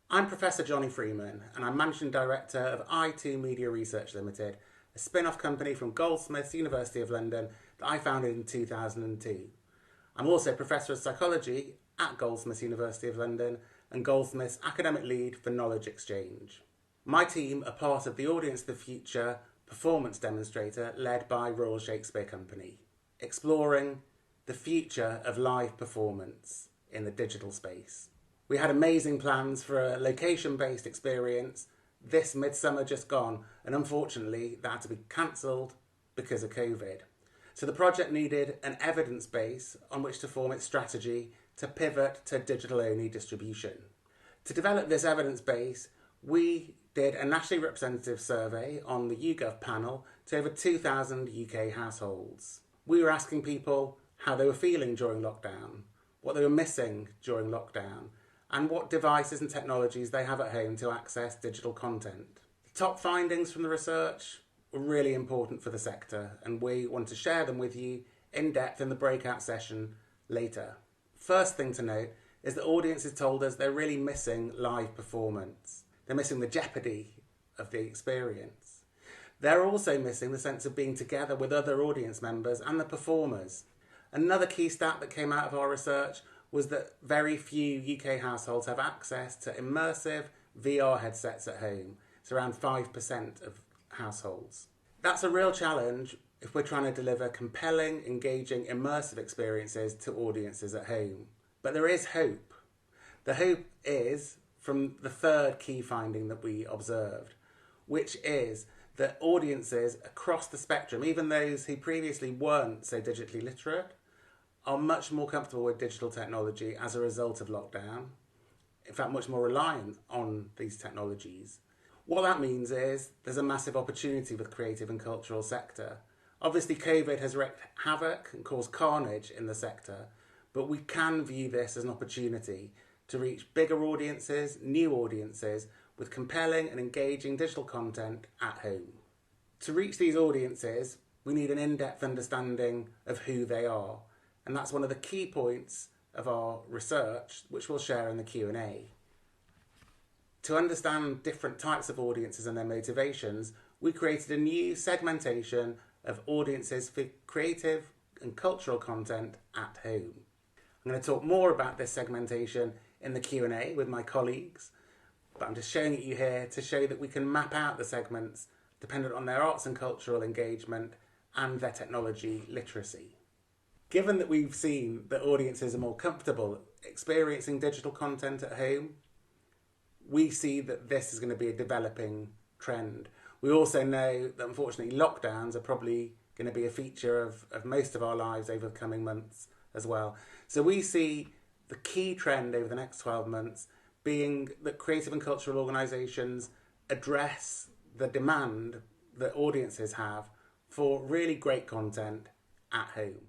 I'm Professor Jonny Freeman and I'm Managing Director of I2 Media Research Limited, a spin-off company from Goldsmiths, University of London that I founded in 2002. I'm also Professor of Psychology at Goldsmiths, University of London and Goldsmiths Academic Lead for Knowledge Exchange. My team are part of the Audience of the Future performance demonstrator led by Royal Shakespeare Company, exploring the future of live performance in the digital space. We had amazing plans for a location-based experience this midsummer just gone, and unfortunately that had to be cancelled because of COVID. So the project needed an evidence base on which to form its strategy to pivot to digital-only distribution. To develop this evidence base, we did a nationally representative survey on the YouGov panel to over 2,000 UK households. We were asking people how they were feeling during lockdown, what they were missing during lockdown, and what devices and technologies they have at home to access digital content. The top findings from the research were really important for the sector, and we want to share them with you in depth in the breakout session later. First thing to note is that audiences told us they're really missing live performance. They're missing the jeopardy of the experience. They're also missing the sense of being together with other audience members and the performers. Another key stat that came out of our research was that very few UK households have access to immersive VR headsets at home. It's around 5% of households. That's a real challenge if we're trying to deliver compelling, engaging, immersive experiences to audiences at home. But there is hope. The hope is from the third key finding that we observed, which is that audiences across the spectrum, even those who previously weren't so digitally literate, are much more comfortable with digital technology as a result of lockdown. In fact, much more reliant on these technologies. What that means is there's a massive opportunity with the creative and cultural sector. Obviously, COVID has wreaked havoc and caused carnage in the sector, but we can view this as an opportunity to reach bigger audiences, new audiences, with compelling and engaging digital content at home. To reach these audiences, we need an in-depth understanding of who they are. And that's one of the key points of our research, which we'll share in the Q&A. To understand different types of audiences and their motivations, we created a new segmentation of audiences for creative and cultural content at home. I'm going to talk more about this segmentation in the Q&A with my colleagues, but I'm just showing it you here to show that we can map out the segments dependent on their arts and cultural engagement and their technology literacy. Given that we've seen that audiences are more comfortable experiencing digital content at home, we see that this is going to be a developing trend. We also know that unfortunately lockdowns are probably going to be a feature of most of our lives over the coming months as well. So we see the key trend over the next 12 months being that creative and cultural organisations address the demand that audiences have for really great content at home.